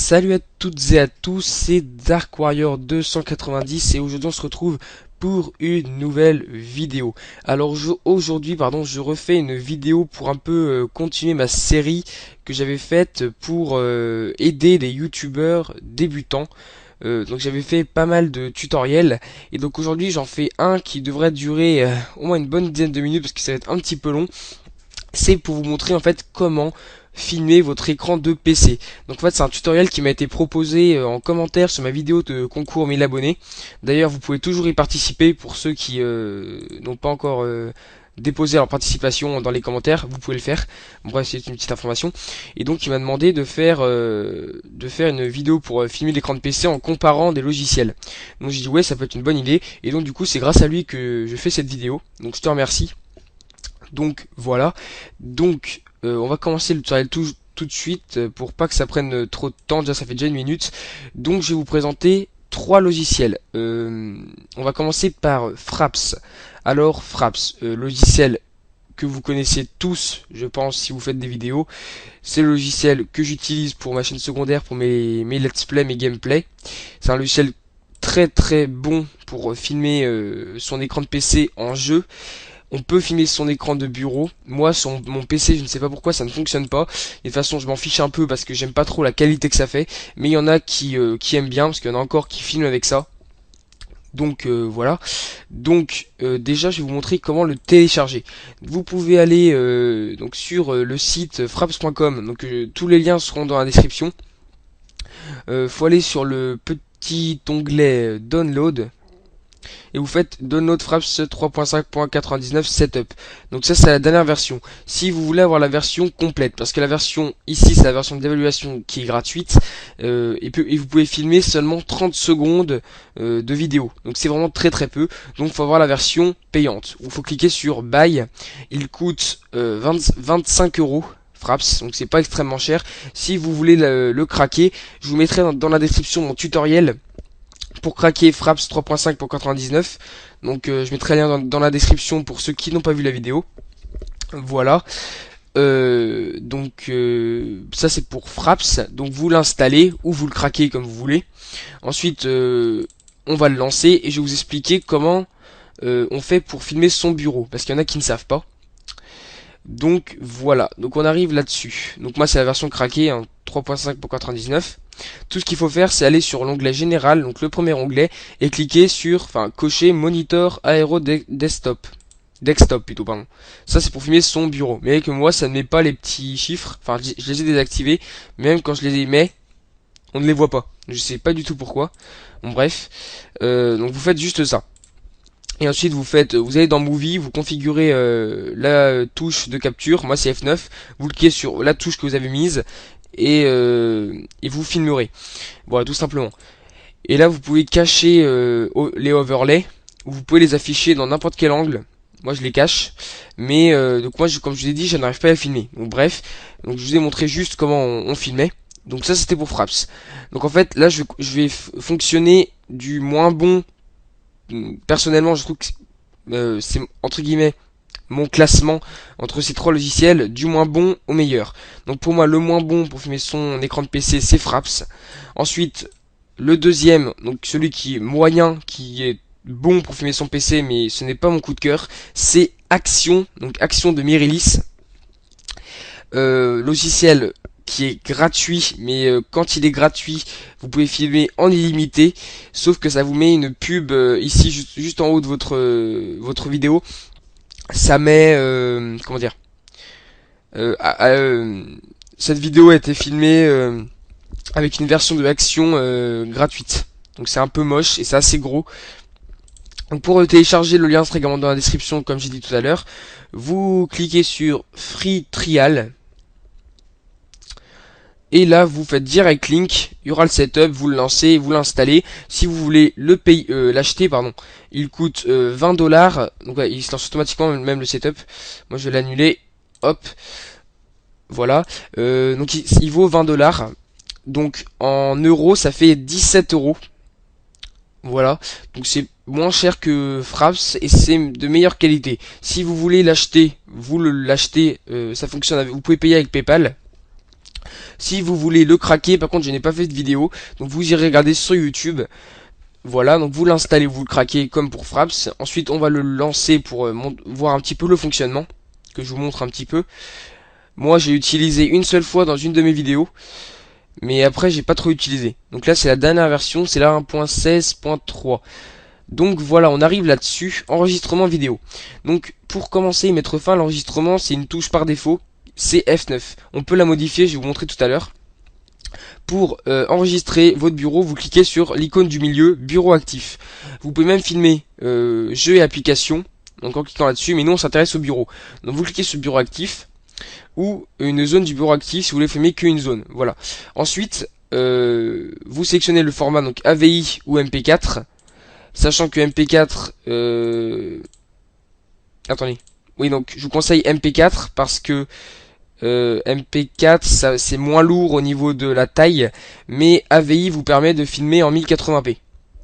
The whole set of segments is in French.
Salut à toutes et à tous, c'est Dark Warrior 290 et aujourd'hui on se retrouve pour une nouvelle vidéo. Alors aujourd'hui, je refais une vidéo pour un peu continuer ma série que j'avais faite pour aider les youtubeurs débutants. Donc j'avais fait pas mal de tutoriels et donc aujourd'hui j'en fais un qui devrait durer au moins une bonne dizaine de minutes parce que ça va être un petit peu long. C'est pour vous montrer en fait comment filmer votre écran de PC. Donc en fait c'est un tutoriel qui m'a été proposé en commentaire sur ma vidéo de concours 1000 abonnés. D'ailleurs vous pouvez toujours y participer pour ceux qui n'ont pas encore déposé leur participation dans les commentaires, vous pouvez le faire. Bref, c'est une petite information. Et donc il m'a demandé de faire une vidéo pour filmer l'écran de PC en comparant des logiciels. Donc j'ai dit ouais, ça peut être une bonne idée et donc du coup c'est grâce à lui que je fais cette vidéo. Donc je te remercie. Donc voilà, donc on va commencer le tutoriel tout de suite pour pas que ça prenne trop de temps, déjà ça fait déjà une minute. Donc je vais vous présenter trois logiciels. On va commencer par Fraps. Alors Fraps, logiciel que vous connaissez tous, je pense, si vous faites des vidéos. C'est le logiciel que j'utilise pour ma chaîne secondaire, pour mes let's play, mes gameplay. C'est un logiciel très très bon pour filmer son écran de PC en jeu. On peut filmer son écran de bureau. Moi, sur mon PC, je ne sais pas pourquoi ça ne fonctionne pas. Et de toute façon, je m'en fiche un peu parce que j'aime pas trop la qualité que ça fait. Mais il y en a qui aiment bien parce qu'il y en a encore qui filment avec ça. Donc voilà. Donc déjà, je vais vous montrer comment le télécharger. Vous pouvez aller donc sur le site fraps.com. Donc tous les liens seront dans la description. Faut aller sur le petit onglet Download et vous faites Download Fraps 3.5.99 Setup. Donc ça c'est la dernière version. Si vous voulez avoir la version complète, parce que la version ici c'est la version d'évaluation qui est gratuite, et vous pouvez filmer seulement 30 secondes de vidéo. Donc c'est vraiment très très peu. Donc il faut avoir la version payante. Il faut cliquer sur Buy. Il coûte 25 euros. Fraps, donc c'est pas extrêmement cher. Si vous voulez le craquer, je vous mettrai dans la description mon tutoriel pour craquer Fraps 3.5 pour 99. Donc je mettrai le lien dans la description pour ceux qui n'ont pas vu la vidéo. Voilà. Ça c'est pour Fraps. Donc vous l'installez ou vous le craquez comme vous voulez. Ensuite on va le lancer et je vais vous expliquer comment on fait pour filmer son bureau. Parce qu'il y en a qui ne savent pas. Donc voilà, donc on arrive là-dessus. Donc moi c'est la version craquée, hein, 3.5 pour 99. Tout ce qu'il faut faire c'est aller sur l'onglet général, donc le premier onglet, et cliquer sur, cocher monitor aéro desktop. Desktop plutôt, pardon. Ça c'est pour filmer son bureau. Mais avec moi ça ne met pas les petits chiffres, je les ai désactivés, même quand je les mets, on ne les voit pas. Je sais pas du tout pourquoi. Bon bref, donc vous faites juste ça. Et ensuite vous allez dans Movie, vous configurez la touche de capture, moi c'est F9, vous cliquez sur la touche que vous avez mise et vous filmerez. Voilà, tout simplement. Et là vous pouvez cacher les overlays, ou vous pouvez les afficher dans n'importe quel angle. Moi je les cache, mais donc moi comme je vous ai dit, je n'arrive pas à filmer. Donc bref, donc je vous ai montré juste comment on filmait. Donc ça c'était pour Fraps. Donc en fait là je vais fonctionner du moins bon. Personnellement je trouve que c'est entre guillemets mon classement entre ces trois logiciels du moins bon au meilleur. Donc pour moi le moins bon pour filmer son écran de PC c'est Fraps. Ensuite le deuxième, donc celui qui est moyen, qui est bon pour filmer son PC mais ce n'est pas mon coup de cœur, c'est Action, donc Action de Mirilis. Logiciel qui est gratuit, mais quand il est gratuit, vous pouvez filmer en illimité, sauf que ça vous met une pub ici juste en haut de votre vidéo. Ça met comment dire, cette vidéo a été filmée avec une version de Action gratuite, donc c'est un peu moche et c'est assez gros. Donc pour télécharger, le lien sera également dans la description comme j'ai dit tout à l'heure. Vous cliquez sur Free Trial. Et là, vous faites direct link, il y aura le setup, vous le lancez, vous l'installez. Si vous voulez l'acheter, il coûte 20 dollars. Donc ouais, il se lance automatiquement, même le setup. Moi, je vais l'annuler. Hop, voilà. Donc il vaut 20 dollars. Donc en euros, ça fait 17 euros. Voilà. Donc c'est moins cher que Fraps et c'est de meilleure qualité. Si vous voulez l'acheter, vous l'achetez. Ça fonctionne. Vous pouvez payer avec PayPal. Si vous voulez le craquer, par contre je n'ai pas fait de vidéo, donc vous irez regarder sur YouTube. Voilà, donc vous l'installez, vous le craquez comme pour Fraps. Ensuite on va le lancer pour voir un petit peu le fonctionnement, que je vous montre un petit peu. Moi j'ai utilisé une seule fois dans une de mes vidéos, mais après j'ai pas trop utilisé. Donc là c'est la dernière version, c'est la 1.16.3. Donc voilà, on arrive là-dessus, enregistrement vidéo. Donc pour commencer et mettre fin à l'enregistrement, c'est une touche par défaut, c'est F9. On peut la modifier, je vais vous montrer tout à l'heure. Pour enregistrer votre bureau, vous cliquez sur l'icône du milieu, bureau actif. Vous pouvez même filmer jeux et applications, donc en cliquant là-dessus, mais nous on s'intéresse au bureau. Donc vous cliquez sur bureau actif, ou une zone du bureau actif si vous voulez filmer qu'une zone. Voilà. Ensuite, vous sélectionnez le format donc AVI ou MP4, sachant que MP4, attendez. Oui, donc je vous conseille MP4 parce que MP4 ça c'est moins lourd au niveau de la taille, mais AVI vous permet de filmer en 1080p.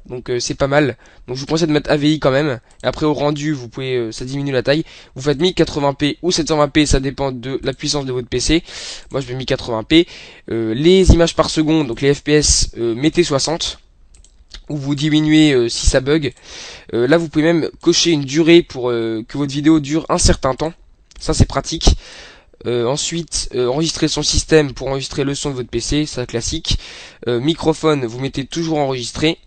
Donc c'est pas mal. Donc je vous conseille de mettre AVI quand même. Et après au rendu, vous pouvez ça diminue la taille. Vous faites 1080p ou 720p, ça dépend de la puissance de votre PC. Moi je mets 1080p. Les images par seconde, donc les FPS, mettez 60 ou vous diminuez si ça bug. Là vous pouvez même cocher une durée pour que votre vidéo dure un certain temps. Ça c'est pratique. Ensuite, enregistrer son système pour enregistrer le son de votre PC, ça classique. Microphone, vous mettez toujours enregistré.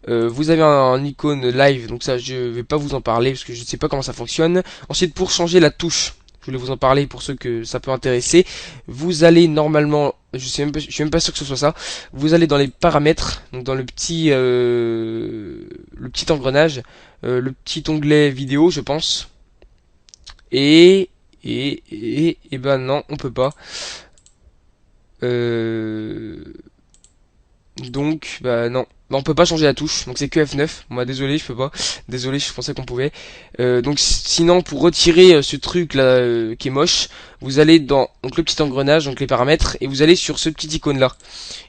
Vous avez un icône live, donc ça je vais pas vous en parler parce que je ne sais pas comment ça fonctionne. Ensuite, pour changer la touche, je voulais vous en parler pour ceux que ça peut intéresser. Vous allez normalement, je suis même pas sûr que ce soit ça. Vous allez dans les paramètres, donc dans le petit engrenage, le petit onglet vidéo, je pense. Et ben non, on peut pas. Donc bah non, bah, on peut pas changer la touche, donc c'est que F9. Moi désolé, je peux pas. Désolé, je pensais qu'on pouvait. Donc sinon pour retirer ce truc là qui est moche, vous allez dans donc le petit engrenage, donc les paramètres, et vous allez sur ce petit icône là.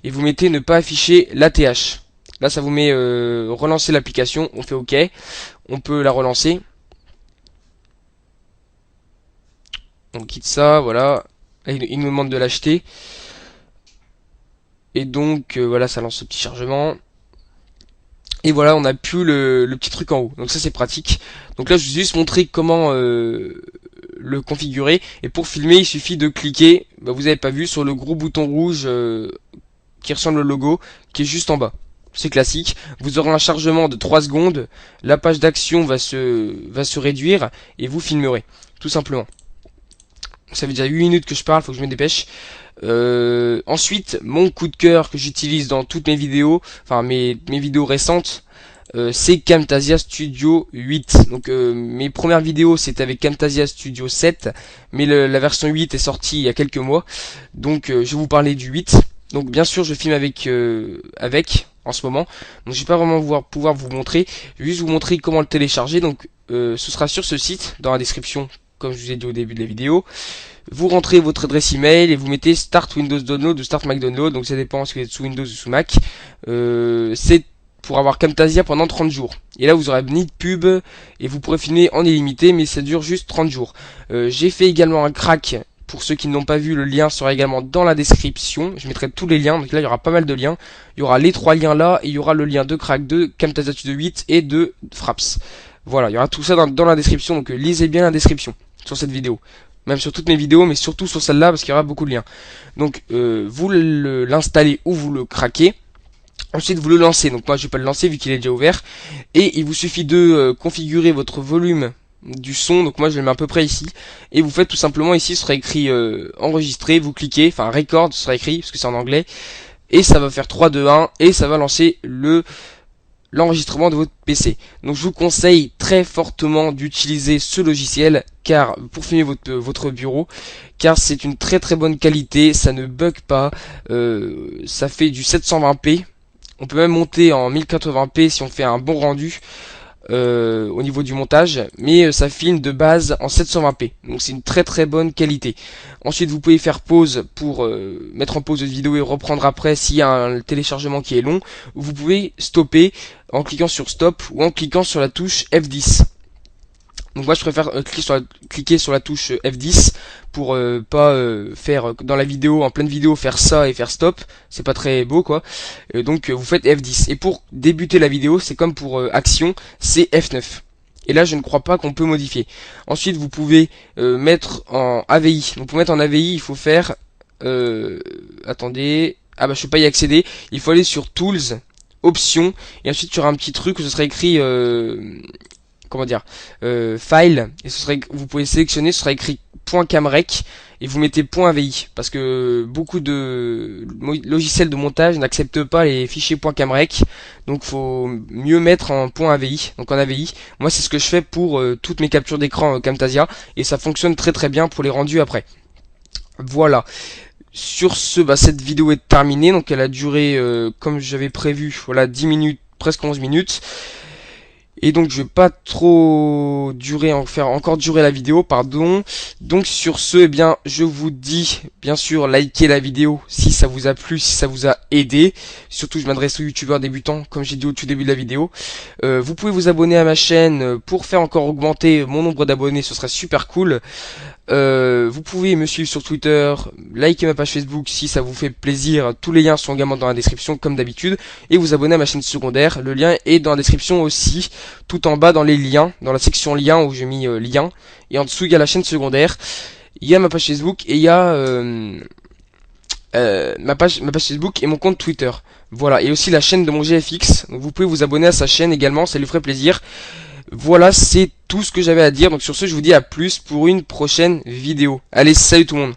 Et vous mettez ne pas afficher l'ATH. Là ça vous met relancer l'application, on fait OK. On peut la relancer. On quitte ça, voilà. Il nous demande de l'acheter. Et donc voilà, ça lance ce petit chargement. Et voilà, on a plus le petit truc en haut. Donc ça c'est pratique. Donc là je vous ai juste montré comment le configurer. Et pour filmer, il suffit de cliquer, bah, vous avez pas vu, sur le gros bouton rouge qui ressemble au logo, qui est juste en bas. C'est classique. Vous aurez un chargement de 3 secondes. La page d'action va se réduire et vous filmerez. Tout simplement. Ça fait déjà 8 minutes que je parle, faut que je me dépêche. Ensuite, mon coup de cœur que j'utilise dans toutes mes vidéos, enfin mes vidéos récentes, c'est Camtasia Studio 8. Donc mes premières vidéos c'était avec Camtasia Studio 7, mais la version 8 est sortie il y a quelques mois. Donc je vais vous parler du 8. Donc bien sûr je filme avec en ce moment. Donc je vais pas vraiment pouvoir vous montrer, je vais juste vous montrer comment le télécharger. Donc ce sera sur ce site dans la description, comme je vous ai dit au début de la vidéo. Vous rentrez votre adresse email et vous mettez Start Windows Download ou Start Mac Download, donc ça dépend si vous êtes sous Windows ou sous Mac. C'est pour avoir Camtasia pendant 30 jours. Et là vous aurez ni de pub et vous pourrez filmer en illimité, mais ça dure juste 30 jours. J'ai fait également un crack. Pour ceux qui n'ont pas vu, le lien sera également dans la description. Je mettrai tous les liens, donc là il y aura pas mal de liens. Il y aura les 3 liens là, et il y aura le lien de crack de Camtasia Studio 8 et de Fraps. Voilà, il y aura tout ça dans la description, donc lisez bien la description sur cette vidéo. Même sur toutes mes vidéos, mais surtout sur celle-là, parce qu'il y aura beaucoup de liens. Donc vous l'installez ou vous le craquez. Ensuite vous le lancez, donc moi je vais pas le lancer vu qu'il est déjà ouvert. Et il vous suffit de configurer votre volume du son, donc moi je le mets à peu près ici. Et vous faites tout simplement ici, ce sera écrit enregistrer, vous cliquez, enfin record ce sera écrit, parce que c'est en anglais. Et ça va faire 3, 2, 1, et ça va lancer l'enregistrement de votre PC. Donc je vous conseille très fortement d'utiliser ce logiciel car pour filmer votre bureau, car c'est une très très bonne qualité, ça ne bug pas, ça fait du 720p, on peut même monter en 1080p si on fait un bon rendu au niveau du montage, mais ça filme de base en 720p, donc c'est une très très bonne qualité. Ensuite vous pouvez faire pause pour mettre en pause votre vidéo et reprendre après s'il y a un téléchargement qui est long, ou vous pouvez stopper en cliquant sur stop ou en cliquant sur la touche F10. Donc moi je préfère cliquer sur la touche F10 pour pas faire dans la vidéo, en pleine vidéo, faire ça et faire stop. C'est pas très beau quoi. Donc vous faites F10. Et pour débuter la vidéo, c'est comme pour action, c'est F9. Et là je ne crois pas qu'on peut modifier. Ensuite vous pouvez mettre en AVI. Donc pour mettre en AVI il faut faire... attendez... Ah bah je peux pas y accéder. Il faut aller sur Tools, Options, et ensuite tu auras un petit truc où ce sera écrit... comment dire, file, et vous pouvez sélectionner, ce sera écrit .camrec et vous mettez .avi parce que beaucoup de logiciels de montage n'acceptent pas les fichiers .camrec, donc faut mieux mettre en .avi, donc en AVI. Moi c'est ce que je fais pour toutes mes captures d'écran Camtasia et ça fonctionne très très bien pour les rendus après. Voilà. Sur ce, bah, cette vidéo est terminée, donc elle a duré comme j'avais prévu, voilà 10 minutes, presque 11 minutes. Et donc je vais pas trop faire encore durer la vidéo, pardon. Donc sur ce, eh bien, je vous dis, bien sûr, likez la vidéo si ça vous a plu, si ça vous a aidé. Surtout, je m'adresse aux youtubeurs débutants, comme j'ai dit au tout début de la vidéo. Vous pouvez vous abonner à ma chaîne pour faire encore augmenter mon nombre d'abonnés, ce serait super cool. Vous pouvez me suivre sur Twitter, liker ma page Facebook si ça vous fait plaisir. Tous les liens sont également dans la description comme d'habitude. Et vous abonner à ma chaîne secondaire. Le lien est dans la description aussi. Tout en bas dans les liens, dans la section liens où j'ai mis lien. Et en dessous il y a la chaîne secondaire. Il y a ma page Facebook et il y a ma page Facebook et mon compte Twitter. Voilà. Et aussi la chaîne de mon GFX. Donc vous pouvez vous abonner à sa chaîne également, ça lui ferait plaisir. Voilà, c'est tout ce que j'avais à dire. Donc sur ce, je vous dis à plus pour une prochaine vidéo. Allez, salut tout le monde.